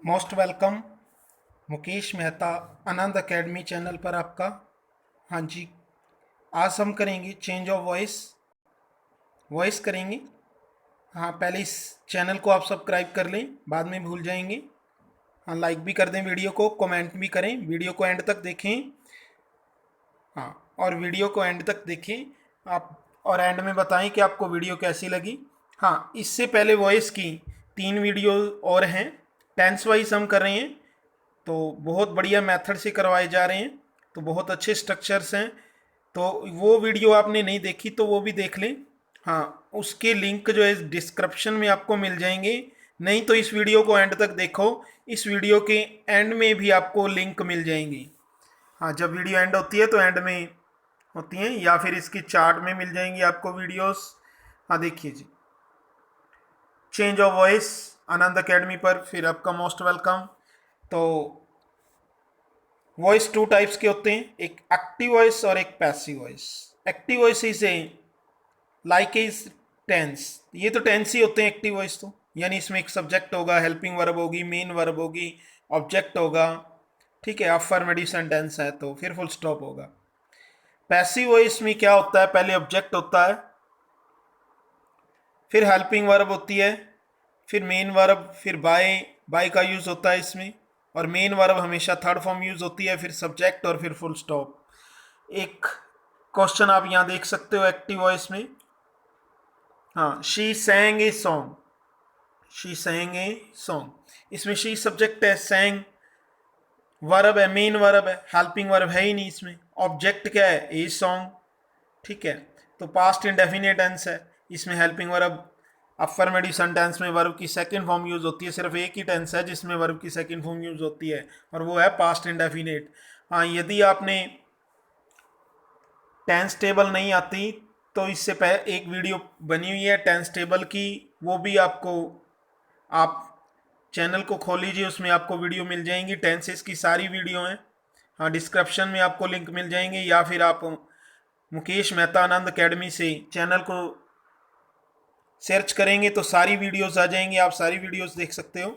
Most welcome Mukesh Mehta आनंद academy channel पर आपका। हाँ जी, आज हम करेंगे चेंज ऑफ वॉइस करेंगे। हाँ, पहले इस चैनल को आप सब्सक्राइब कर लें, बाद में भूल जाएंगे। हाँ, लाइक भी कर दें वीडियो को, कमेंट भी करें, वीडियो को एंड तक देखें। हाँ, और वीडियो को एंड तक देखें आप, और एंड में बताएं कि आपको वीडियो कैसी लगी। हाँ, इससे पहले वॉइस की 3 वीडियो और हैं, टेंस वाइज हम कर रहे हैं, तो बहुत बढ़िया मेथड से करवाए जा रहे हैं, तो बहुत अच्छे स्ट्रक्चर्स हैं। तो वो वीडियो आपने नहीं देखी तो वो भी देख लें। हाँ, उसके लिंक जो है डिस्क्रिप्शन में आपको मिल जाएंगे। नहीं तो इस वीडियो को एंड तक देखो, इस वीडियो के एंड में भी आपको लिंक मिल जाएंगे। हाँ, जब वीडियो एंड होती है तो एंड में होती हैं, या फिर इसकी चार्ट में मिल जाएंगी आपको वीडियोस। हाँ, देखिए जी, change of voice Anand academy पर फिर आपका मोस्ट वेलकम। तो वॉइस 2 टाइप्स के होते हैं, एक एक्टिव वॉइस और एक passive voice. Active voice is a like is tense, ये तो टेंस ही होते हैं एक्टिव वॉइस तो, यानी इसमें एक सब्जेक्ट होगा, हेल्पिंग वर्ब होगी, मेन वर्ब होगी, ऑब्जेक्ट होगा। ठीक है, अफर्मेटिव सेंटेंस है तो फिर फुल स्टॉप होगा। पैसिव वॉइस में क्या होता है, पहले ऑब्जेक्ट होता है, फिर हेल्पिंग वर्ब होती है, फिर मेन वर्ब, फिर बाय का यूज़ होता है इसमें, और मेन वर्ब हमेशा थर्ड फॉर्म यूज़ होती है, फिर सब्जेक्ट और फिर फुल स्टॉप। एक क्वेश्चन आप यहाँ देख सकते हो एक्टिव वॉइस में। हाँ, she सैंग a song, she सैंग a song, इसमें शी सब्जेक्ट है, सैंग वर्ब है, मेन वर्ब है, हेल्पिंग वर्ब है ही नहीं इसमें। ऑब्जेक्ट क्या है, ए सॉन्ग। ठीक है, तो पास्ट इंडेफिनिट टेंस है, इसमें हेल्पिंग वर्ब, अफर्मेटिव सेंटेंस में वर्ब की सेकंड फॉर्म यूज होती है, सिर्फ एक ही टेंस है जिसमें वर्ब की सेकंड फॉर्म यूज होती है, और वो है पास्ट इंडेफिनिट। हाँ, यदि आपने टेंस टेबल नहीं आती तो इससे पहले एक वीडियो बनी हुई है टेंस टेबल की, वो भी आपको, आप चैनल को खोल लीजिए, उसमें आपको वीडियो मिल जाएंगी, टेंसेस की सारी वीडियो हैं। हाँ, डिस्क्रिप्शन में आपको लिंक मिल जाएंगे, या फिर आप मुकेश मेहता आनंद अकेडमी से चैनल को सर्च करेंगे तो सारी वीडियोस आ जाएंगी, आप सारी वीडियोस देख सकते हो।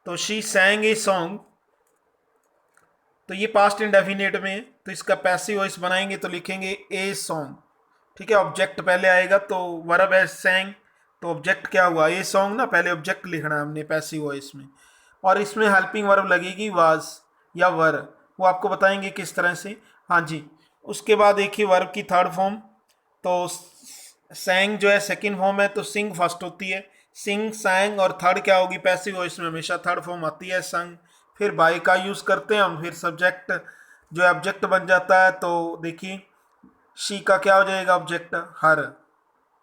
तो शी सैंग ए सॉन्ग, तो ये पास्ट इंडेफिनिट में है, तो इसका पैसिव वॉइस बनाएंगे तो लिखेंगे ए सॉन्ग। ठीक है, ऑब्जेक्ट पहले आएगा, तो वर्ब है सैंग, तो ऑब्जेक्ट क्या हुआ, ए सॉन्ग ना, पहले ऑब्जेक्ट लिखना है हमने पैसिव वॉइस में। और इसमें हेल्पिंग वर्ब लगेगी वाज या वर, वो आपको बताएंगे किस तरह से। हाँ जी, उसके बाद देखिए वर्ब की थर्ड फॉर्म, तो सैंग जो है सेकंड फॉर्म है, तो सिंग फर्स्ट होती है, सिंग सैंग, और थर्ड क्या होगी, पैसिव वॉइस में हमेशा थर्ड फॉर्म आती है, संग। फिर बाय का यूज़ करते हैं हम, फिर सब्जेक्ट जो है ऑब्जेक्ट बन जाता है, तो देखिए शी का क्या हो जाएगा ऑब्जेक्ट, हर।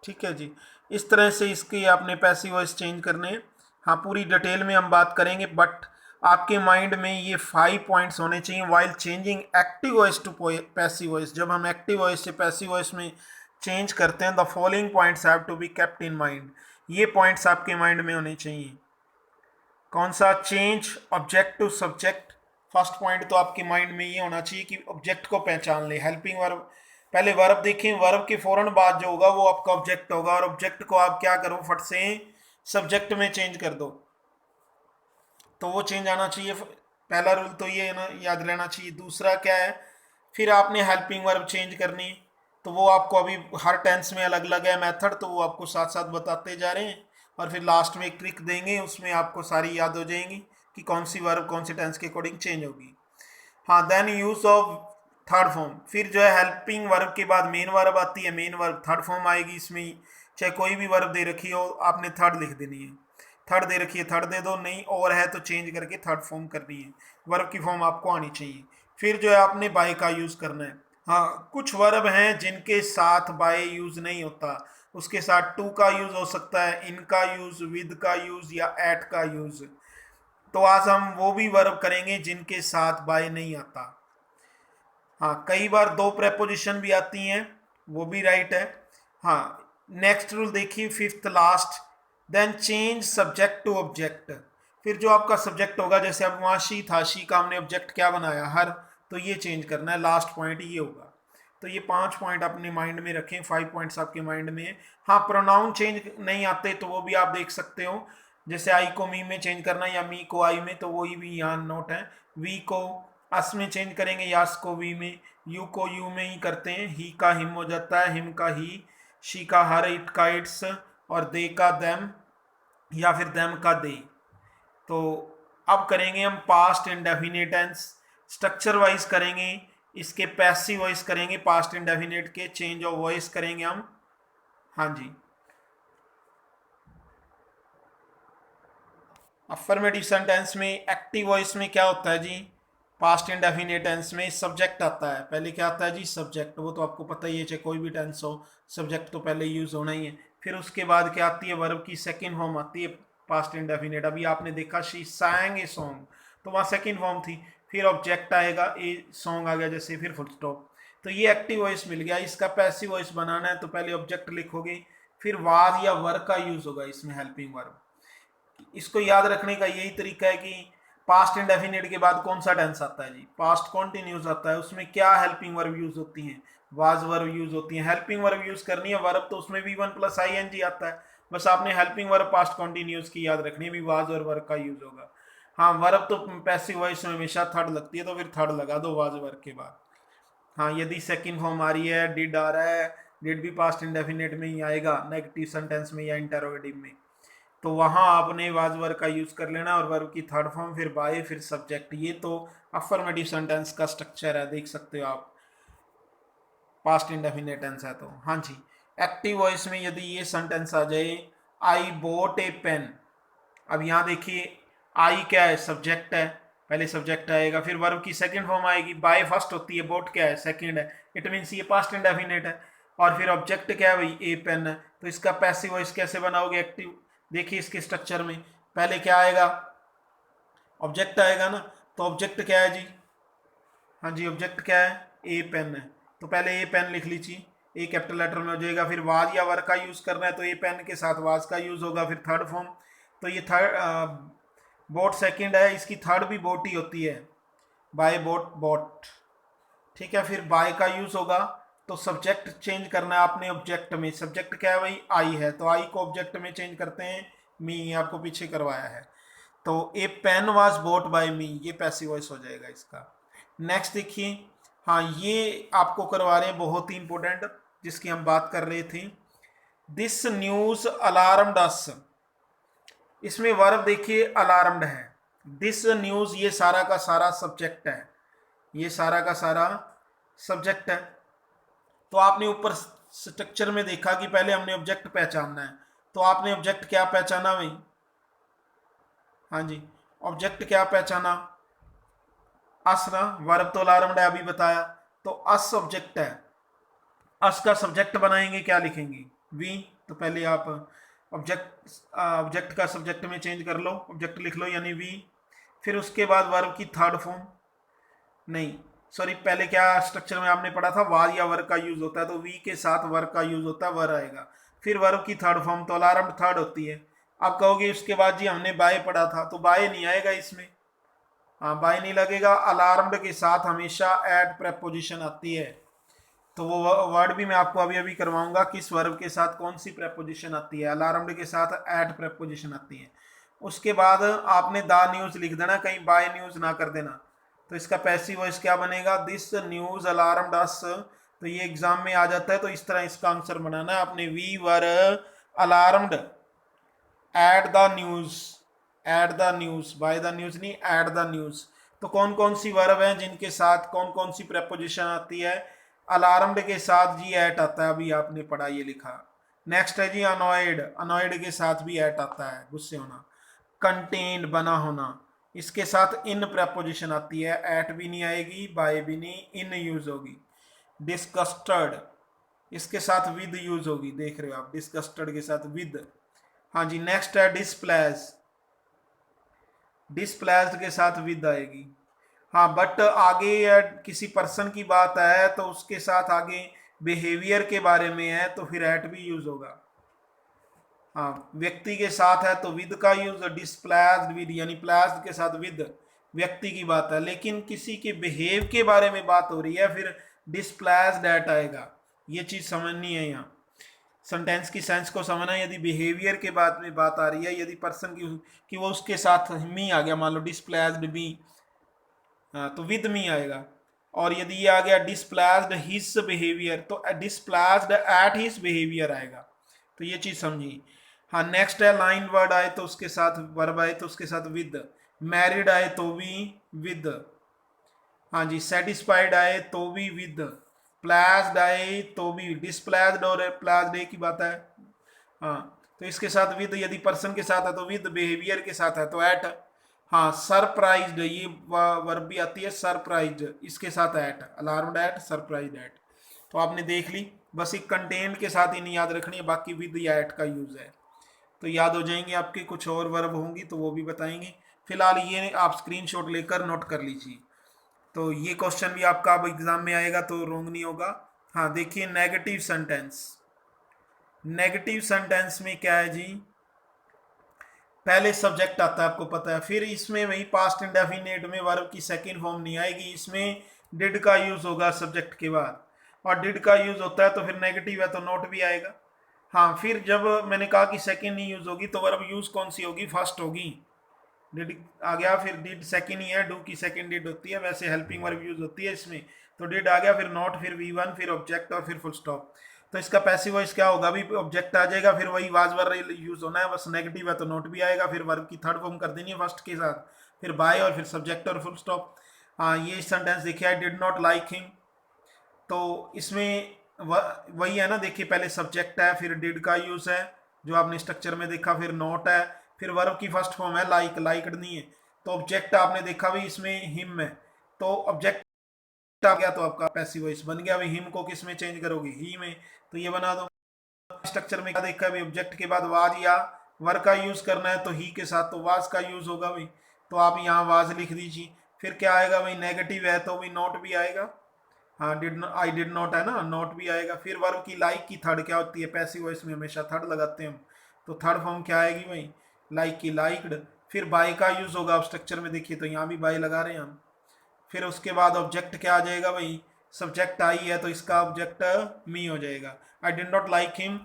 ठीक है जी, इस तरह से इसकी आपने पैसिव वॉइस चेंज करने हैं। हाँ, पूरी डिटेल में हम बात करेंगे, बट आपके माइंड में ये 5 पॉइंट्स होने चाहिए while changing active voice to passive voice. जब हम एक्टिव वॉइस से पैसिव वॉइस में चेंज करते हैं, the following points have to be kept in mind, ये पॉइंट्स आपके माइंड में होने चाहिए। कौन सा, change object to subject. First point तो आपके माइंड में ये होना चाहिए कि ऑब्जेक्ट को पहचान ले। हेल्पिंग वर्ब, पहले वर्ब देखें, वर्ब के फौरन बाद जो होगा वो आपका ऑब्जेक्ट होगा, और ऑब्जेक्ट को आप क्या करो, फट से सब्जेक्ट में चेंज कर दो, तो वो चेंज आना चाहिए। पहला रूल तो ये है ना, याद रहना चाहिए। दूसरा क्या है, फिर आपने हेल्पिंग वर्ब चेंज करनी, तो वो आपको अभी हर टेंस में अलग अलग है मेथड, तो वो आपको साथ साथ बताते जा रहे हैं, और फिर लास्ट में एक ट्रिक देंगे, उसमें आपको सारी याद हो जाएंगी कि कौन सी वर्ब कौन सी टेंस के अकॉर्डिंग चेंज होगी। हाँ, then use of third form, फिर जो है हेल्पिंग वर्ब के बाद मेन वर्ब आती है, मेन वर्ब थर्ड फॉर्म आएगी इसमें, चाहे कोई भी वर्ब दे रखी हो आपने थर्ड लिख देनी है, थर्ड दे रखी है थर्ड दे दो, नहीं और है तो चेंज करके थर्ड फॉर्म करनी है, वर्ब की फॉर्म आपको आनी चाहिए। फिर जो है आपने बाय का यूज़ करना है। हाँ, कुछ वर्ब हैं जिनके साथ बाय यूज़ नहीं होता, उसके साथ टू का यूज़ हो सकता है, इन का यूज़, विद का यूज़, या एट का यूज़, तो आज हम वो भी वर्ब करेंगे जिनके साथ बाय नहीं आता। हाँ, कई बार दो प्रेपोजिशन भी आती हैं, वो भी राइट है। हाँ, नेक्स्ट रूल देखिए, fifth last, then change subject to object. फिर जो आपका सब्जेक्ट होगा, जैसे अब वहाँ शी था, शी का हमने ऑब्जेक्ट क्या बनाया, हर, तो ये चेंज करना है, लास्ट पॉइंट ये होगा। तो ये 5 पॉइंट अपने माइंड में रखें, 5 पॉइंट्स आपके माइंड में है। हाँ, प्रोनाउन चेंज नहीं आते तो वो भी आप देख सकते हो, जैसे आई को मी में चेंज करना या मी को आई में, तो वही भी यहाँ नोट है। वी को अस में चेंज करेंगे, यास को वी में, यू को यू में ही करते हैं, ही का हिम हो जाता है, हिम का ही, शी का हर, इट का इट्स, और दे का देम या फिर देम का दे। तो अब करेंगे हम past indefinite tense, structure wise करेंगे, इसके पैसिव वॉइस करेंगे, पास्ट इंडेफिनिट के चेंज ऑफ वॉइस करेंगे हम। हाँ जी, अफर्मेटिव सेंटेंस में एक्टिव वॉइस में क्या होता है जी, पास्ट इंडेफिनिट टेंस में सब्जेक्ट आता है। पहले क्या आता है जी, सब्जेक्ट, वो तो आपको पता ही है, चाहे कोई भी टेंस हो सब्जेक्ट तो पहले यूज होना ही है। फिर उसके बाद क्या आती है, वर्ब की सेकंड फॉर्म आती है पास्ट इंडेफिनिट। अभी आपने देखा शी sang ए सॉन्ग, तो वहाँ सेकंड फॉर्म थी। फिर ऑब्जेक्ट आएगा, ए सॉन्ग आ गया जैसे, फिर फुल स्टॉप। तो ये एक्टिव वॉइस मिल गया। इसका पैसिव वॉइस बनाना है तो पहले ऑब्जेक्ट लिखोगे, फिर वाज या वर का यूज होगा इसमें, हेल्पिंग वर्ब। इसको याद रखने का यही तरीका है कि पास्ट इंडेफिनिट के बाद कौन सा टेंस आता है जी, पास्ट कॉन्टिन्यूस आता है, उसमें क्या हेल्पिंग वर्ब यूज होती हैं, वाज वर्ब यूज होती है। हेल्पिंग वर्ब यूज करनी है वर्ब, तो उसमें V1 + ing आता है। बस आपने हेल्पिंग वर्ब पास्ट कॉन्टिन्यूस की याद रखनी है, भी वाज और वर्ब का यूज होगा। हाँ, वर्ब तो पैसिव वॉइस में हमेशा थर्ड लगती है, तो फिर थर्ड लगा दो वाज वर्ब के बाद। हाँ, यदि सेकंड फॉर्म आ रही है, डिड आ रहा है, डिड भी पास्ट इंडेफिनिट में ही आएगा, नेगेटिव सेंटेंस में या इंटरोगेटिव में, तो वहाँ आपने वाज वर्ब का यूज कर लेना, और वर्ब की थर्ड फॉर्म, फिर बाय, फिर सब्जेक्ट। ये तो अफर्मेटिव सेंटेंस का स्ट्रक्चर है, देख सकते हो आप, पास्ट इंडेफिनिट टेंस है तो। हाँ जी, एक्टिव वॉइस में यदि ये सेंटेंस आ जाए, आई बोट ए पेन। अब यहाँ देखिए, आई क्या है, सब्जेक्ट है, पहले सब्जेक्ट आएगा, फिर वर्ब की सेकंड फॉर्म आएगी, बाय फर्स्ट होती है, बोट क्या है, सेकंड है, इट मीन्स ये पास्ट इंडेफिनिट है। और फिर ऑब्जेक्ट क्या है भाई, ए पेन है, तो इसका पैसिव वॉइस कैसे बनाओगे एक्टिव, देखिए इसके स्ट्रक्चर में पहले क्या आएगा, ऑब्जेक्ट आएगा ना, तो ऑब्जेक्ट क्या है जी, हाँ जी ऑब्जेक्ट क्या है, ए पेन है, तो पहले ए पेन लिख लीजिए, ए कैपिटल लेटर में हो जाएगा। फिर वाज या वर का यूज करना है तो ए पेन के साथ वाज का यूज होगा, फिर थर्ड फॉर्म, तो ये थर्ड बोट सेकंड है, इसकी थर्ड भी बोट ही होती है, बाय बोट बोट, ठीक है। फिर बाय का यूज होगा, तो सब्जेक्ट चेंज करना है आपने ऑब्जेक्ट में, सब्जेक्ट क्या है भाई, आई है, तो आई को ऑब्जेक्ट में चेंज करते हैं, मी, आपको पीछे करवाया है। तो ए पेन वाज बोट बाय मी, ये पैसिव वॉइस हो जाएगा इसका। नेक्स्ट देखिए, हाँ ये आपको करवा रहे हैं, बहुत ही इंपॉर्टेंट, जिसकी हम बात कर रहे थे, दिस न्यूज अलार्म्ड अस। इसमें वर्ब देखिए अलार्म्ड है, दिस न्यूज ये सारा का सारा सब्जेक्ट है, ये सारा का सारा सब्जेक्ट है। तो आपने ऊपर स्ट्रक्चर में देखा कि पहले हमने ऑब्जेक्ट पहचानना है, तो आपने ऑब्जेक्ट क्या पहचाना भाई, हाँ जी ऑब्जेक्ट क्या पहचाना, अस ना, वर्ब तो अलार्म्ड है अभी बताया, तो अस ऑब्जेक्ट है, अस का सब्जेक्ट बनाएंगे, क्या लिखेंगे, वी। तो पहले आप ऑब्जेक्ट का सब्जेक्ट में चेंज कर लो, ऑब्जेक्ट लिख लो यानी वी। फिर उसके बाद वर्ब की थर्ड फॉर्म, नहीं सॉरी, पहले क्या स्ट्रक्चर में आपने पढ़ा था, वाज या वर्ब का यूज होता है, तो वी के साथ वर्ब का यूज होता है, वर आएगा। फिर वर्ब की थर्ड फॉर्म, तो अलार्म थर्ड होती है। आप कहोगे उसके बाद जी हमने बाय पढ़ा था, तो बाय नहीं आएगा इसमें, हाँ बाय नहीं लगेगा। अलार्म्ड के साथ हमेशा एड प्रेपोजिशन आती है, तो वो वर्ड भी मैं आपको अभी अभी करवाऊंगा, किस वर्ब के साथ कौन सी प्रेपोजिशन आती है। अलार्म्ड के साथ एड प्रेपोजिशन आती है। उसके बाद आपने द न्यूज लिख देना, कहीं बाय न्यूज ना कर देना। तो इसका पैसिव वॉइस क्या बनेगा, दिस न्यूज अलार्म्ड अस। तो ये एग्जाम में आ जाता है, तो इस तरह इसका आंसर बनाना है आपने, we were alarmed at the news, at the news, by the news नहीं, एट द न्यूज। तो कौन कौन सी वर्ब हैं जिनके साथ कौन कौन सी प्रेपोजिशन आती है, अलार्म्ड के साथ जी एट आता है, अभी आपने पढ़ा ये लिखा। नेक्स्ट है जी अनॉयड, अनॉयड के साथ भी एट आता है, गुस्से होना। कंटेन्ड बना होना, इसके साथ इन प्रेपोजिशन आती है, एट भी नहीं आएगी, बाय भी नहीं, इन यूज होगी। डिस्गस्टेड, इसके साथ विद यूज होगी, देख रहे हो आप, डिस्गस्टेड के साथ विद। हाँ जी नेक्स्ट है डिस्प्लेज, डिस्प्लेस्ड के साथ विद आएगी। हाँ बट आगे किसी पर्सन की बात है तो उसके साथ आगे बिहेवियर के बारे में है, तो फिर एट भी यूज होगा। हाँ व्यक्ति के साथ है तो विद का यूज, डिस्प्लेस्ड विद, यानी प्लेस्ड के साथ विद, व्यक्ति की बात है। लेकिन किसी के बिहेव के बारे में बात हो रही है, फिर डिस्प्लेस्ड एट आएगा, ये चीज समझनी है यहाँ। सेंटेंस की सेंस को समझना। यदि बिहेवियर के बाद में बात आ रही है, यदि पर्सन की कि वो उसके साथ मी आ गया, मान लो डिस्प्लेस्ड मी, हाँ तो विद मी आएगा। और यदि ये आ गया डिस्प्लेस्ड हिज बिहेवियर, तो डिस्प्लेस्ड एट हिज बिहेवियर आएगा। तो ये चीज समझी। हाँ नेक्स्ट है लाइन वर्ड आए तो उसके साथ, वर्ब आए तो उसके साथ विद, मैरिड आए तो भी विद, हाँ जी सेटिस्फाइड आए तो भी विद, प्लेस्ड आए तो भी, डिस्प्लेस्ड और प्लेस्ड एक ही बात है। हाँ तो इसके साथ विद, यदि पर्सन के साथ है तो विद, बिहेवियर के साथ है तो एट। हाँ सरप्राइज्ड, ये वर्ब भी आती है सरप्राइज्ड, इसके साथ at, alarmed at, surprised at. तो आपने देख ली, बस एक कंटेंट के साथ ही नहीं याद रखनी है, बाकी विद या एट का यूज है तो याद हो जाएंगे आपके। कुछ और वर्ब होंगी तो वो भी बताएंगे। फिलहाल ये आप स्क्रीनशॉट लेकर नोट कर लीजिए। तो ये क्वेश्चन भी आपका अब एग्जाम में आएगा तो रोंग नहीं होगा। हाँ देखिए नेगेटिव सेंटेंस, नेगेटिव सेंटेंस में क्या है जी, पहले सब्जेक्ट आता है आपको पता है, फिर इसमें वही पास्ट इंडेफिनिट में वर्ब की सेकंड फॉर्म नहीं आएगी, इसमें डिड का यूज होगा सब्जेक्ट के बाद, और डिड का यूज होता है तो फिर नेगेटिव है तो नॉट भी आएगा। हाँ फिर जब मैंने कहा कि सेकंड नहीं यूज होगी तो वर्ब यूज कौन सी होगी, फर्स्ट होगी। डिड आ गया, फिर डिड सेकंड ही है, डू की सेकंड डिड होती है, वैसे हेल्पिंग वर्ब यूज होती है इसमें, तो डिड आ गया, फिर नॉट, फिर वी1, फिर ऑब्जेक्ट और फिर फुल स्टॉप। तो इसका पैसिव वॉइस क्या होगा, भी ऑब्जेक्ट आ जाएगा, फिर वही वाज वर्ब यूज होना है, बस नेगेटिव है तो नॉट भी आएगा, फिर वर्ब की थर्ड फॉर्म कर देनी है फर्स्ट के साथ, फिर बाय और फिर सब्जेक्ट और फुल स्टॉप। हाँ ये सेंटेंस देखिए, आई डिड नॉट लाइक हिम, तो इसमें वही है ना, देखिए पहले सब्जेक्ट है, फिर डिड का यूज है जो आपने स्ट्रक्चर में देखा, फिर नॉट है, फिर वर्ब की फर्स्ट फॉर्म है लाइक, लाइक्ड नहीं है, तो ऑब्जेक्ट आपने देखा भी इसमें हिम है, तो ऑब्जेक्ट आ गया तो आपका पैसिव वॉइस बन गया। अभी हिम को किस में चेंज करोगे, ही में, तो ये बना दो। स्ट्रक्चर में क्या देखा है भाई, ऑब्जेक्ट के बाद वाज या वर का यूज करना है तो ही के साथ तो वाज का यूज होगा भाई, तो आप यहाँ वाज लिख दीजिए। फिर क्या आएगा भाई, नेगेटिव है तो भाई नॉट भी आएगा, हाँ डिड, आई डिड नॉट है ना, नॉट भी आएगा। फिर वर्ब की लाइक की थर्ड क्या होती है, पैसिव वॉइस में हमेशा थर्ड लगाते हैं हम, तो थर्ड फॉर्म क्या आएगी भाई, लाइक की लाइक्ड। फिर बाय का यूज होगा, आप स्ट्रक्चर में देखिए तो यहाँ भी बाय लगा रहे हैं हम। फिर उसके बाद ऑब्जेक्ट क्या आ जाएगा भाई, सब्जेक्ट आई है तो इसका ऑब्जेक्ट मी हो जाएगा। I did not like him,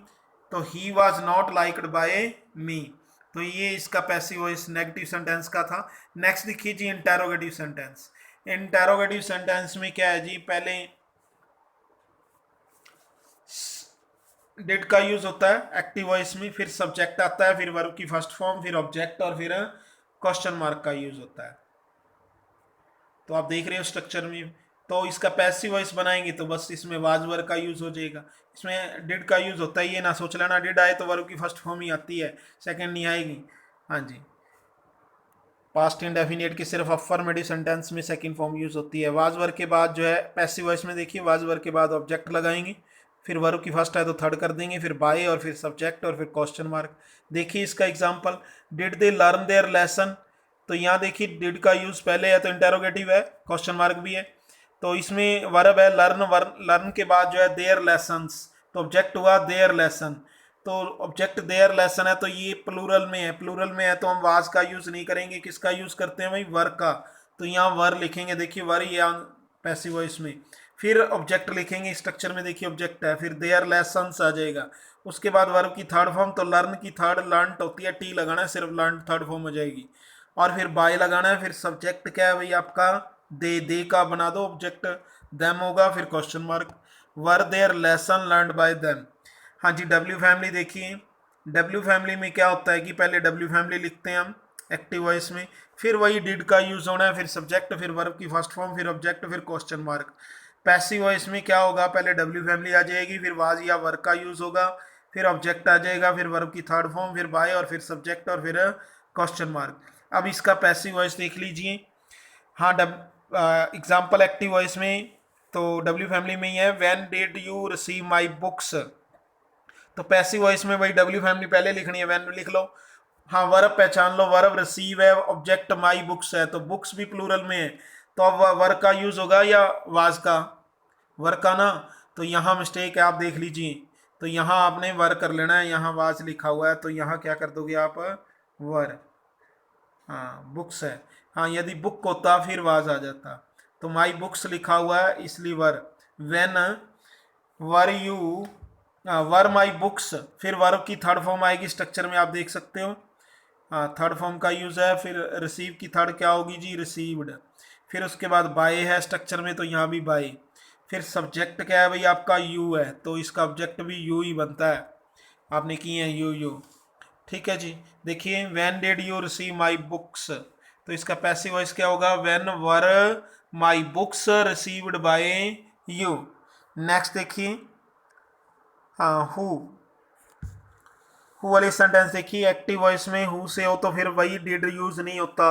तो he was not liked by me, तो ये इसका पैसिव वॉइस नेगेटिव सेंटेंस का था। नेक्स्ट देखिए जी इंटेरोगेटिव सेंटेंस। इंटेरोगेटिव सेंटेंस में क्या है जी, पहले डिड का यूज होता है एक्टिव वॉइस में, फिर सब्जेक्ट आता है, फिर वर्ब की फर्स्ट फॉर्म, फिर ऑब्जेक्ट और फिर क्वेश्चन मार्क का यूज होता है। तो आप देख रहे हो स्ट्रक्चर में, तो इसका पैसिव वॉइस बनाएंगे तो बस इसमें वाज वर्ब का यूज हो जाएगा। इसमें डिड का यूज होता है, ये ना सोच लेना डिड आए तो वर्ब की फर्स्ट फॉर्म ही आती है, सेकंड नहीं आएगी। हाँ जी पास्ट इंडेफिनिट की सिर्फ अफर्मेटिव सेंटेंस में सेकंड फॉर्म यूज होती है। वाज वर्ब के बाद जो है पैसिव वॉइस में देखिए, वाज वर्ब के बाद ऑब्जेक्ट लगाएंगे, फिर वर्ब की फर्स्ट है तो थर्ड कर देंगे, फिर बाय और फिर सब्जेक्ट और फिर क्वेश्चन मार्क। देखिए इसका example, did they learn their lesson, तो यहाँ देखिए डिड का यूज पहले है तो इंटेरोगेटिव है, क्वेश्चन मार्क भी है, तो इसमें वर्ब है लर्न, लर्न के बाद जो है देयर लेसन्स, तो ऑब्जेक्ट हुआ देयर लेसन, तो ऑब्जेक्ट देयर लेसन है तो ये प्लूरल में है, प्लूरल में है तो हम वाज का यूज नहीं करेंगे, किसका यूज करते हैं भाई, वर का, तो यहाँ वर लिखेंगे, देखिए वर या पैसिव वॉइस में। फिर ऑब्जेक्ट लिखेंगे, स्ट्रक्चर में देखिए ऑब्जेक्ट है, फिर देयर लेसन्स आ जाएगा। उसके बाद वर्ब की थर्ड फॉर्म, तो लर्न की थर्ड लर्न होती है, टी लगाना है सिर्फ, लर्न थर्ड फॉर्म हो जाएगी, और फिर बाय लगाना है। फिर सब्जेक्ट क्या है भाई आपका, दे का बना दो ऑब्जेक्ट, देम होगा, फिर question mark, were there lesson learned bye them. हाँ जी डब्ल्यू फैमिली देखिए, डब्ल्यू फैमिली में क्या होता है कि पहले डब्ल्यू फैमिली लिखते हैं हम एक्टिव वॉइस में, फिर वही डिड का यूज होना है, फिर सब्जेक्ट, फिर वर्ब की फर्स्ट फॉर्म, फिर ऑब्जेक्ट, फिर क्वेश्चन मार्क। पैसिव वॉइस में क्या होगा, पहले डब्ल्यू फैमिली आ जाएगी, फिर वाज या वर्ब का यूज होगा, फिर ऑब्जेक्ट आ जाएगा, फिर वर्ब की थर्ड फॉर्म, फिर बाय और फिर सब्जेक्ट और फिर क्वेश्चन मार्क। अब इसका पैसिव वॉइस देख लीजिए। हाँ एग्जाम्पल एक्टिव वॉइस में तो डब्ल्यू फैमिली में ही है, when did you receive my books, तो पैसिव वॉइस में वही डब्ल्यू फैमिली पहले लिखनी है, व्हेन लिख लो। हाँ वर्ब पहचान लो, वर्ब रिसीव है, ऑब्जेक्ट माई बुक्स है, तो बुक्स भी प्लूरल में है, तो अब वर्ब का यूज होगा या वाज का, वर्ब का ना, तो यहाँ मिस्टेक है आप देख लीजिए, तो यहाँ आपने वर्ब कर लेना है, यहाँ वाज लिखा हुआ है तो यहाँ क्या कर दोगे आप, वर्ब। हाँ बुक्स है, हाँ यदि बुक होता फिर वाज आ जाता, तो माई बुक्स लिखा हुआ है इसलिए were. When were you were my books, फिर वर्ब की थर्ड फॉर्म आएगी स्ट्रक्चर में, आप देख सकते हो। हाँ, थर्ड फॉर्म का यूज़ है। फिर रिसीव की थर्ड क्या होगी जी, रिसीव्ड। फिर उसके बाद बाय है स्ट्रक्चर में, तो यहाँ भी बाय। फिर सब्जेक्ट क्या है भाई आपका, यू है, तो इसका ऑब्जेक्ट भी यू ही बनता है। आपने किए हैं यू। ठीक है जी। देखिए, when did you receive my books, तो इसका पैसिव वॉइस क्या होगा, when were my books received by you. Next देखिए, हाँ, हु वाली सेंटेंस देखिए, एक्टिव वॉइस में हु से हो तो फिर वही डिड यूज नहीं होता।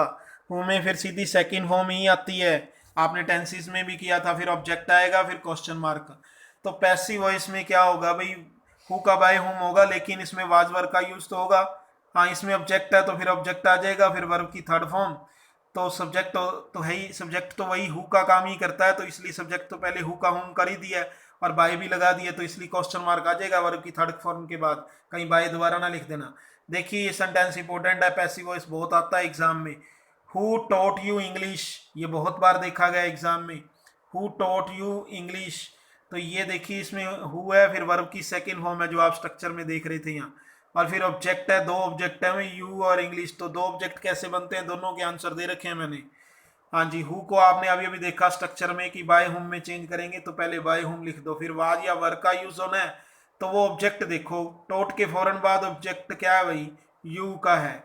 हु में फिर सीधी सेकंड फॉर्म ही आती है, आपने टेंसेस में भी किया था। फिर ऑब्जेक्ट आएगा, फिर क्वेश्चन मार्क। तो पैसिव वॉइस में क्या होगा भाई, हु का बाय हुम होगा, लेकिन इसमें वाज वर्ब का यूज तो होगा। हाँ, इसमें ऑब्जेक्ट है तो फिर ऑब्जेक्ट आ जाएगा, फिर वर्ब की थर्ड फॉर्म। तो सब्जेक्ट तो है ही, सब्जेक्ट तो वही हु का काम ही करता है, तो इसलिए सब्जेक्ट तो पहले हु का हुम कर ही दिया है, और बाय भी लगा दिया, तो इसलिए क्वेश्चन मार्क आ जाएगा वर्ब की थर्ड फॉर्म के बाद। कहीं बाय दोबारा ना लिख देना। देखिए, ये सेंटेंस इंपॉर्टेंट है, पैसिव वॉइस बहुत आता है एग्जाम में। हु टॉट यू इंग्लिश, ये बहुत बार देखा गया एग्जाम में। हु टॉट यू इंग्लिश, तो ये देखिए, इसमें हु है, फिर वर्ब की सेकंड फॉर्म है जो आप स्ट्रक्चर में देख रहे थे यहाँ, और फिर ऑब्जेक्ट है, दो ऑब्जेक्ट है यू और इंग्लिश। तो दो ऑब्जेक्ट कैसे बनते हैं, दोनों के आंसर दे रखे हैं मैंने। हाँ जी, हु को आपने अभी अभी देखा स्ट्रक्चर में कि बाय हुम में चेंज करेंगे, तो पहले बाय हुम लिख दो, फिर वाज या वर का यूज होना है, तो वो ऑब्जेक्ट देखो, टोट के फौरन बाद ऑब्जेक्ट क्या है भाई, यू का है।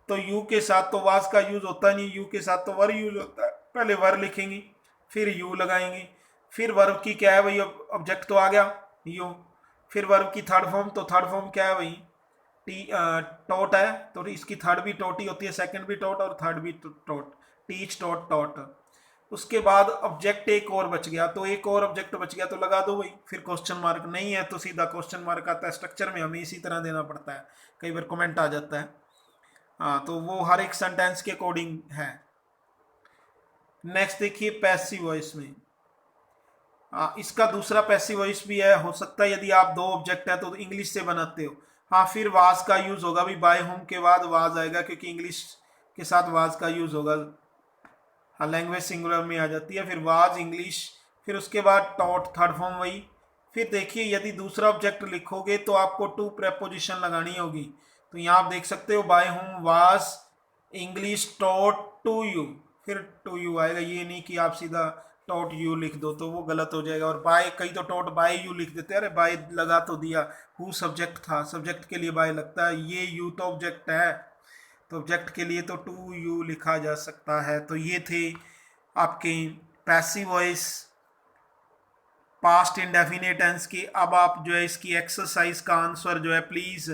तो यू के साथ तो वाज का यूज होता नहीं, यू के साथ तो वर यूज होता है। पहले वर लिखेंगे, फिर यू लगाएंगे, फिर वर्ब की क्या है भाई, ऑब्जेक्ट तो आ गया यू। फिर वर्ब की थर्ड फॉर्म, तो थर्ड फॉर्म क्या है भाई, टी टॉट है, तो इसकी थर्ड भी टॉट ही होती है, सेकंड भी टॉट और थर्ड भी टॉट, टीच टॉट टॉट। उसके बाद ऑब्जेक्ट एक और बच गया, तो एक और ऑब्जेक्ट बच गया तो लगा दो भाई, फिर क्वेश्चन मार्क नहीं है तो सीधा क्वेश्चन मार्क आता है। स्ट्रक्चर में हमें इसी तरह देना पड़ता है, कई बार कमेंट आ जाता है। हाँ, तो वो हर एक सेंटेंस के अकॉर्डिंग है। नेक्स्ट देखिए, पैसिव वॉइस में इसका दूसरा पैसिव वॉइस भी है, हो सकता है यदि आप दो ऑब्जेक्ट है तो इंग्लिश से बनाते हो। हाँ, फिर वाज का यूज होगा भी, बाय होम के बाद वाज आएगा, क्योंकि इंग्लिश के साथ वाज का यूज होगा। हाँ, लैंग्वेज सिंगुलर में आ जाती है, फिर वाज इंग्लिश, फिर उसके बाद टॉट थर्ड फॉर्म वही। फिर देखिए, यदि दूसरा ऑब्जेक्ट लिखोगे तो आपको टू प्रेपोजिशन लगानी होगी। तो यहाँ आप देख सकते हो, by whom was English taught to you, फिर टू यू आएगा, ये नहीं कि आप सीधा टॉट यू लिख दो, तो वो गलत हो जाएगा। और बाय, कई तो टॉट बाय यू लिख देते हैं, अरे बाय लगा तो दिया, हु सब्जेक्ट था, सब्जेक्ट के लिए बाय लगता है, ये यू तो ऑब्जेक्ट है, तो ऑब्जेक्ट के लिए तो टू यू लिखा जा सकता है। तो ये थे आपके passive voice past indefinite tense की। अब आप जो है इसकी एक्सरसाइज का आंसर जो है प्लीज़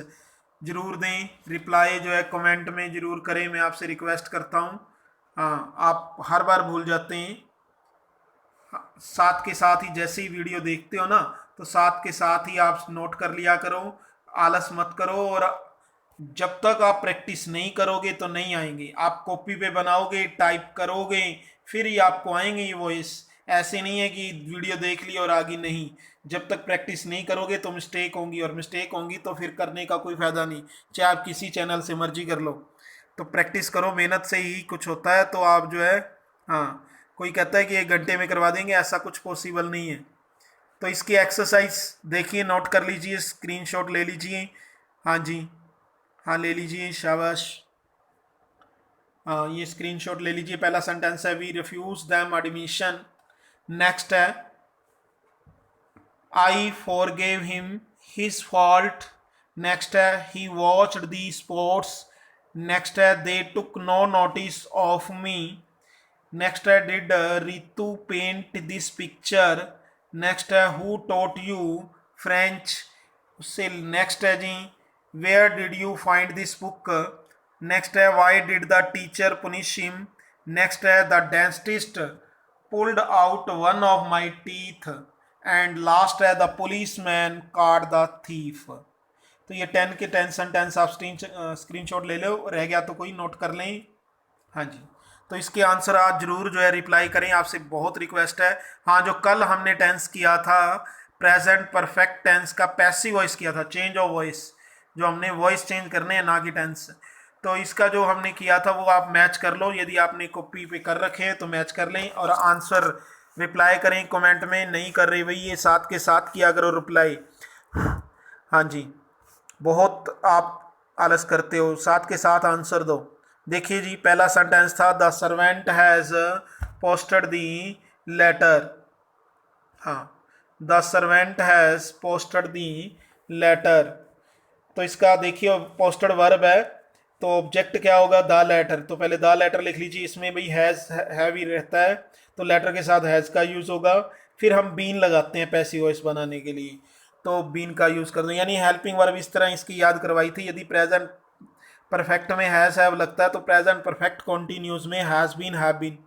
ज़रूर दें, रिप्लाई जो है कमेंट में ज़रूर करें, मैं आपसे रिक्वेस्ट करता हूँ। हाँ, आप हर बार भूल जाते हैं। साथ के साथ ही जैसे ही वीडियो देखते हो ना, तो साथ के साथ ही आप नोट कर लिया करो, आलस मत करो। और जब तक आप प्रैक्टिस नहीं करोगे तो नहीं आएंगे। आप कॉपी पे बनाओगे, टाइप करोगे, फिर ही आपको आएंगे ये वॉइस। ऐसे नहीं है कि वीडियो देख ली और आगे नहीं। जब तक प्रैक्टिस नहीं करोगे तो मिस्टेक होंगी, और मिस्टेक होंगी तो फिर करने का कोई फ़ायदा नहीं, चाहे आप किसी चैनल से मर्जी कर लो। तो प्रैक्टिस करो, मेहनत से ही कुछ होता है। तो आप जो है, हाँ, कोई कहता है कि 1 घंटे में करवा देंगे, ऐसा कुछ पॉसिबल नहीं है। तो इसकी एक्सरसाइज देखिए, नोट कर लीजिए, स्क्रीनशॉट ले लीजिए। हाँ जी, हाँ ले लीजिए, शाबाश। हाँ, ये स्क्रीनशॉट ले लीजिए। पहला सेंटेंस है, we refuse them admission. Next है, I forgave him his fault. Next है, he watched the sports. Next है, they took no notice of me. Next है, did Ritu paint this picture. Next है, हु टॉट यू फ्रेंच। उससे next है जी, where did you find this book. Next है, why did the teacher punish him. Next है, the dentist pulled out one of my teeth. And last है, the police man card the thief. तो ये 10 के 10 sentence आप screenshot ले लो, रह गया तो कोई नोट कर लें। हाँ जी, तो इसके आंसर आज जरूर जो है रिप्लाई करें, आपसे बहुत रिक्वेस्ट है। हाँ, जो कल हमने टेंस किया था, प्रेजेंट परफेक्ट टेंस का पैसिव वॉइस किया था, चेंज ऑफ वॉइस, जो हमने वॉइस चेंज करने हैं ना कि टेंस, तो इसका जो हमने किया था वो आप मैच कर लो। यदि आपने कॉपी पे कर रखे हैं तो मैच कर लें, और आंसर रिप्लाई करें कमेंट में। नहीं कर रही भाई, ये साथ के साथ किया करो रिप्लाई। हाँ जी, बहुत आप आलस करते हो, साथ के साथ आंसर दो। देखिए जी, पहला सेंटेंस था the servant has posted the letter. हाँ, the servant has posted the letter. तो इसका देखिए पोस्टेड वर्ब है, तो ऑब्जेक्ट क्या होगा, द लेटर। तो पहले द लेटर लिख लीजिए, इसमें भी हैज़ हैव ही रहता है, तो लेटर के साथ हैज़ का यूज़ होगा। फिर हम बीन लगाते हैं पैसिव वॉइस बनाने के लिए, तो बीन का यूज़ कर दो, यानी हेल्पिंग वर्ब। इस तरह इसकी याद करवाई थी। यदि प्रेजेंट परफेक्ट में हैज़ हैव लगता है तो प्रेजेंट परफेक्ट कॉन्टिन्यूज में हैज़ बीन हैव बीन।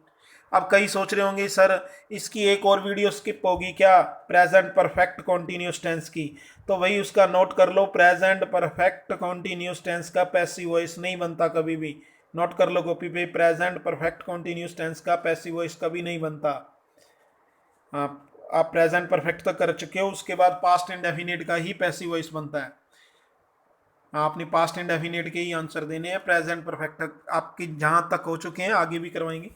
अब कई सोच रहे होंगे सर इसकी एक और वीडियो स्किप होगी क्या, प्रेजेंट परफेक्ट कॉन्टिन्यूस टेंस की। तो वही उसका नोट कर लो, प्रेजेंट परफेक्ट कॉन्टिन्यूस टेंस का पैसिव वॉइस नहीं बनता कभी भी। नोट कर लो कॉपी पे, प्रेजेंट परफेक्ट कॉन्टिन्यूस टेंस का पैसिव वॉइस कभी नहीं बनता। आप प्रेजेंट परफेक्ट तक कर चुके हो, उसके बाद पास्ट इंडेफिनिट का ही पैसिव वॉइस बनता है। आपने पास्ट इंडेफिनिट के ही आंसर देने हैं, प्रेजेंट परफेक्ट आपकी जहाँ तक हो चुके हैं आगे भी करवाएंगे।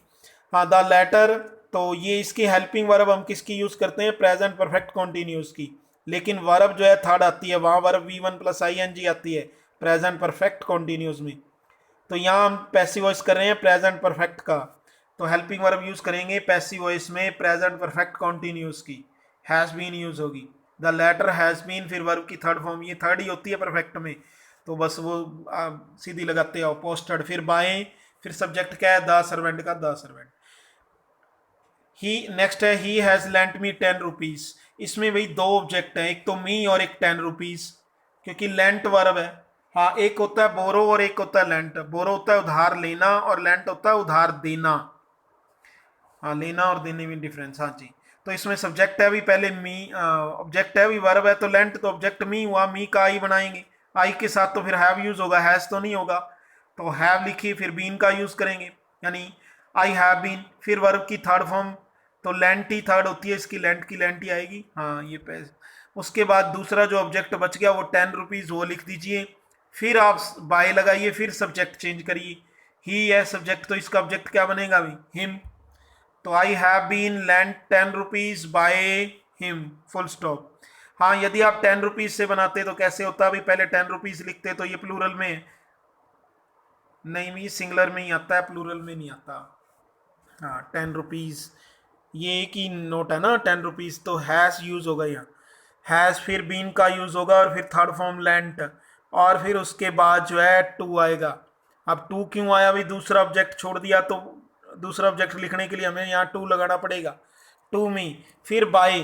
हाँ, द लेटर, तो ये इसकी हेल्पिंग वर्ब हम किसकी यूज़ करते हैं, प्रेजेंट परफेक्ट कॉन्टिन्यूस की। लेकिन वर्ब जो है थर्ड आती है, वहाँ वर्ब V1 + ing आती है प्रेजेंट परफेक्ट कॉन्टिन्यूस में। तो यहाँ हम पैसिव वॉइस कर रहे हैं प्रेजेंट परफेक्ट का, तो हेल्पिंग वर्ब यूज़ करेंगे पैसिव वॉइस में प्रेजेंट परफेक्ट कॉन्टिन्यूस की, हैज़ बीन यूज़ होगी। द लेटर हैज़ बीन, फिर वर्ब की थर्ड फॉर्म, ये थर्ड ही होती है परफेक्ट में, तो बस वो सीधी लगाते हो पोस्टेड। फिर बाएं, फिर सब्जेक्ट क्या है, द सर्वेंट का द सर्वेंट। ही नेक्स्ट है he has lent me 10 rupees. इसमें भाई दो ऑब्जेक्ट हैं, एक तो मी और एक 10 रुपीज़, क्योंकि लेंट वर्ब है। हाँ, एक होता है बोरो और एक होता है लेंट। बोरो होता है उधार लेना और लेंट होता है उधार देना। हाँ, लेना और देने में डिफरेंस। हाँ जी, तो इसमें सब्जेक्ट है अभी पहले मी, ऑब्जेक्ट है अभी वर्ब है, तो लेंट तो ऑब्जेक्ट मी हुआ, मी का आई बनाएंगे, आई के साथ तो फिर हैव यूज होगा, हैज तो नहीं होगा। तो हैव लिखी, फिर बीन का यूज करेंगे, यानी आई हैव बीन। फिर वर्ब की थर्ड फॉर्म, तो लेंट ही थर्ड होती है इसकी, लेंट की लेंट ही आएगी। हाँ, ये पैसे। उसके बाद दूसरा जो ऑब्जेक्ट बच गया वो 10 रुपीज़, वो लिख दीजिए। फिर आप बाय लगाइए, फिर सब्जेक्ट चेंज करिए। ही है सब्जेक्ट, तो इसका ऑब्जेक्ट क्या बनेगा अभी, हिम। तो I have been lent 10 rupees by him, full stop. हाँ, यदि आप 10 रुपीज़ से बनाते तो कैसे होता, अभी पहले 10 रुपीज़ लिखते, तो ये प्लूरल में नहीं, ये सिंगुलर में ही आता है, प्लूरल में नहीं आता। हाँ, 10 रुपीज़, ये एक ही नोट है ना 10 रुपीज़, तो हैज़ यूज़ होगा यहाँ, हैज़, फिर बीन का यूज़ होगा, और फिर थर्ड फॉर्म लेंट, और फिर उसके बाद जो है टू आएगा। अब टू क्यों आया, अभी दूसरा ऑब्जेक्ट छोड़ दिया, तो दूसरा ऑब्जेक्ट लिखने के लिए हमें यहाँ टू लगाना पड़ेगा, टू मी। फिर बाय,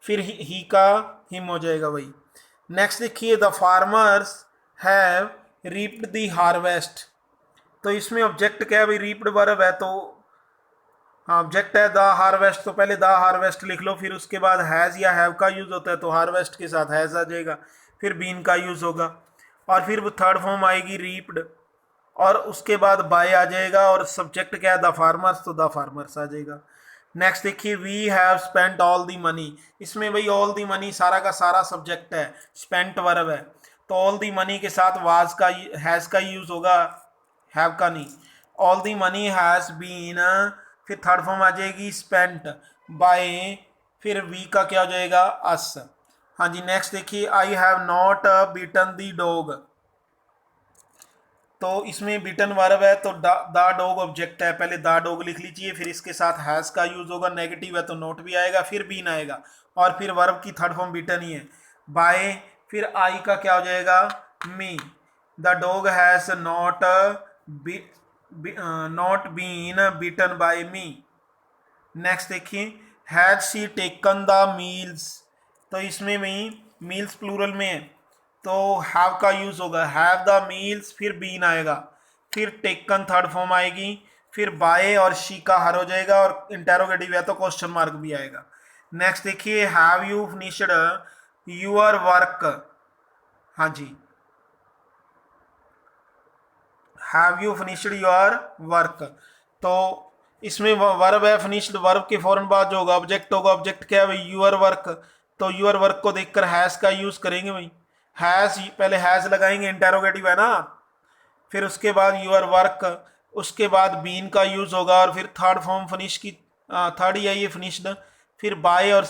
फिर ही का हिम हो जाएगा वही। नेक्स्ट देखिए, the farmers have reaped the harvest. तो इसमें ऑब्जेक्ट क्या है भाई, रीप्ड वर्ब है, तो हाँ ऑब्जेक्ट है द हार्वेस्ट, तो पहले द हार्वेस्ट लिख लो, फिर उसके बाद हैज़ या हैव का यूज़ होता है, तो हार्वेस्ट के साथ हैज़ आ जाएगा, फिर बीन का यूज़ होगा, और फिर वो थर्ड फॉर्म आएगी रीप्ड, और उसके बाद बाय आ जाएगा, और सब्जेक्ट क्या है द फार्मर्स, तो द फार्मर्स आ जाएगा। नेक्स्ट देखिए, we have spent all the money. इसमें भाई ऑल दी मनी सारा का सारा सब्जेक्ट है, स्पेंट वर्ब है, तो ऑल दी मनी के साथ वाज का हैज़ का यूज़ होगा, हैव का नहीं। All the money has been, फिर थर्ड फॉर्म आ जाएगी स्पेंट बाय, फिर वी का क्या हो जाएगा, अस। हाँ जी, नेक्स्ट देखिए, I have not beaten the dog. तो इसमें बीटन वर्ब है, तो द डॉग ऑब्जेक्ट है, पहले द डॉग लिख लीजिए, फिर इसके साथ हैज का यूज होगा, नेगेटिव है तो नोट भी आएगा, फिर बीन आएगा, और फिर वर्ब की थर्ड फॉर्म बीटन ही है, बाय, फिर आई का क्या हो जाएगा, me. The dog has not not been beaten by me. Next देखिए, has she taken the meals. तो इसमें मील्स प्लूरल में है, तो हैव का यूज होगा, हैव द मील्स, फिर बीन आएगा, फिर टेकन थर्ड फॉर्म आएगी, फिर बाय और शी का हर हो जाएगा, और इंटेरोगेटिव है तो क्वेश्चन मार्क भी आएगा। नेक्स्ट देखिए, have you finished your work. हाँ जी, have you finished your work, तो इसमें वर्ब है, फिनिश्ड वर्ब के फौरन बाद जो होगा ऑब्जेक्ट होगा, ऑब्जेक्ट क्या है भाई, यूर वर्क, तो यूर वर्क को देखकर हैज़ का यूज़ करेंगे भाई, हैज़ पहले हैज़ लगाएंगे, इंटेरोगेटिव है ना, फिर उसके बाद यूर वर्क, उसके बाद बीन का यूज़ होगा, और फिर थर्ड फॉर्म फिनिश की थर्ड ही है ये फिनिश्ड, फिर बाय और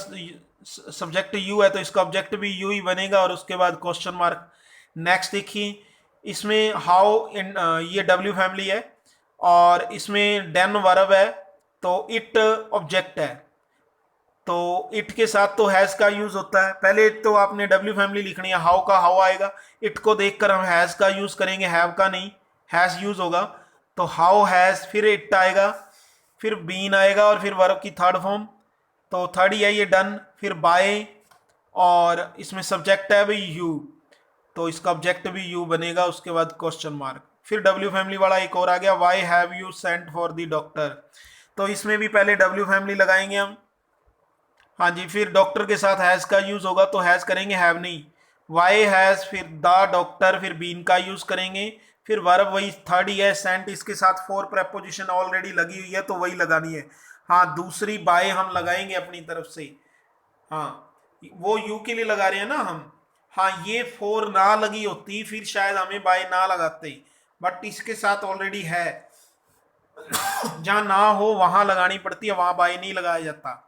सब्जेक्ट यू है तो इसका ऑब्जेक्ट भी यू ही बनेगा और उसके बाद क्वेश्चन मार्क। नेक्स्ट देखिए, इसमें हाउ इन ये डब्ल्यू फैमिली है और इसमें डेन वर्ब है तो इट ऑब्जेक्ट है, तो इट के साथ तो हैज का यूज होता है। पहले तो आपने डब्ल्यू फैमिली लिखनी है, हाउ का हाउ आएगा, इट को देखकर हम हैज का यूज करेंगे, हैव का नहीं, हैज यूज होगा। तो हाउ हैज, फिर इट आएगा, फिर बीन आएगा और फिर वर्ब की थर्ड फॉर्म, तो थर्ड ही है ये डन, फिर बाय और इसमें सब्जेक्ट है भाई यू, तो इसका ऑब्जेक्ट भी यू बनेगा, उसके बाद क्वेश्चन मार्क। फिर डब्ल्यू फैमिली वाला एक और आ गया, why have you sent for the doctor, तो इसमें भी पहले डब्ल्यू फैमिली लगाएंगे हम। हाँ जी, फिर डॉक्टर के साथ हैज का यूज होगा तो हैज करेंगे, हैव नहीं। वाई हैज, फिर द डॉक्टर, फिर बीन का यूज करेंगे, फिर वर्ब वही थर्ड ही है, सेंट, इसके साथ फोर प्रेपोजिशन ऑलरेडी लगी हुई है तो वही लगानी है। हाँ, दूसरी बाय हम लगाएंगे अपनी तरफ से, हाँ वो यू के लिए लगा रहे हैं ना हम। हाँ, ये फोर ना लगी होती फिर शायद हमें बाय ना लगाते, बट इसके साथ ऑलरेडी है, जहां ना हो वहां लगानी पड़ती है, वहां बाय नहीं लगाया जाता।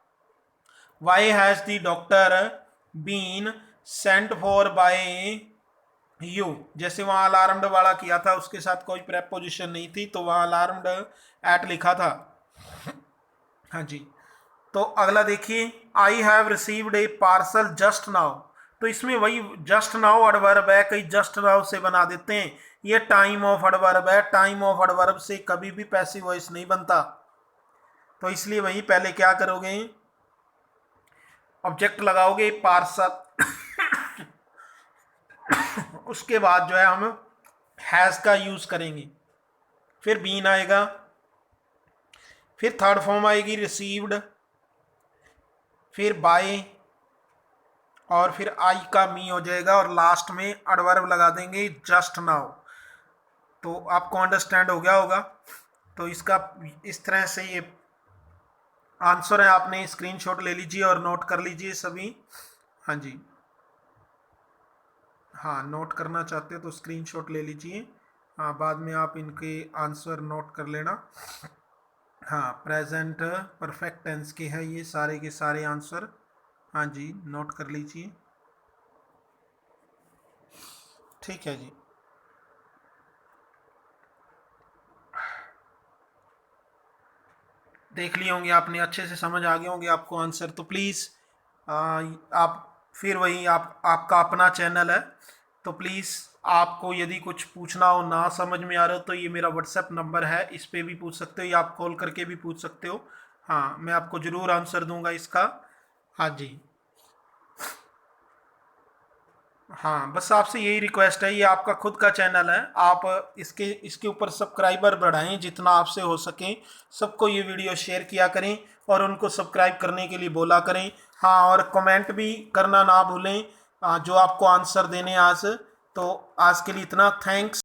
Why has the doctor been sent for by you, जैसे वहां अलार्म्ड वाला किया था उसके साथ कोई प्रेपोजिशन नहीं थी तो वहां अलार्म्ड एट लिखा था। हाँ जी, तो अगला देखिए, I have received A parcel just now, तो इसमें वही जस्ट नाउ एडवर्ब है, कई जस्ट नाउ से बना देते हैं, ये टाइम ऑफ एडवर्ब है, टाइम ऑफ एडवर्ब से कभी भी पैसिव वॉइस नहीं बनता, तो इसलिए वही पहले क्या करोगे, ऑब्जेक्ट लगाओगे पार्सल, उसके बाद जो है हम हैज का यूज करेंगे, फिर बीन आएगा, फिर थर्ड फॉर्म आएगी रिसीव्ड, फिर बाय और फिर आई का मी हो जाएगा और लास्ट में एडवर्ब लगा देंगे जस्ट नाउ। तो आपको अंडरस्टैंड हो गया होगा, तो इसका इस तरह से ये आंसर है, आपने स्क्रीनशॉट ले लीजिए और नोट कर लीजिए सभी। हाँ जी, हाँ नोट करना चाहते हो तो स्क्रीनशॉट ले लीजिए, हाँ बाद में आप इनके आंसर नोट कर लेना। हाँ, प्रेजेंट परफेक्ट टेंस के हैं ये सारे के सारे आंसर, हाँ जी नोट कर लीजिए, ठीक है जी। देख लिए होंगे आपने, अच्छे से समझ आ गए होंगे आपको आंसर, तो प्लीज़ आप फिर वही आपका अपना चैनल है, तो प्लीज़ आपको यदि कुछ पूछना हो, ना समझ में आ रहा हो, तो ये मेरा व्हाट्सएप नंबर है, इस पर भी पूछ सकते हो या आप कॉल करके भी पूछ सकते हो, हाँ मैं आपको ज़रूर आंसर दूंगा इसका। हाँ जी, हाँ बस आपसे यही रिक्वेस्ट है, ये आपका खुद का चैनल है, आप इसके ऊपर सब्सक्राइबर बढ़ाएं जितना आपसे हो सके, सबको ये वीडियो शेयर किया करें और उनको सब्सक्राइब करने के लिए बोला करें। हाँ, और कमेंट भी करना ना भूलें जो आपको आंसर देने आज, तो आज के लिए इतना, थैंक्स।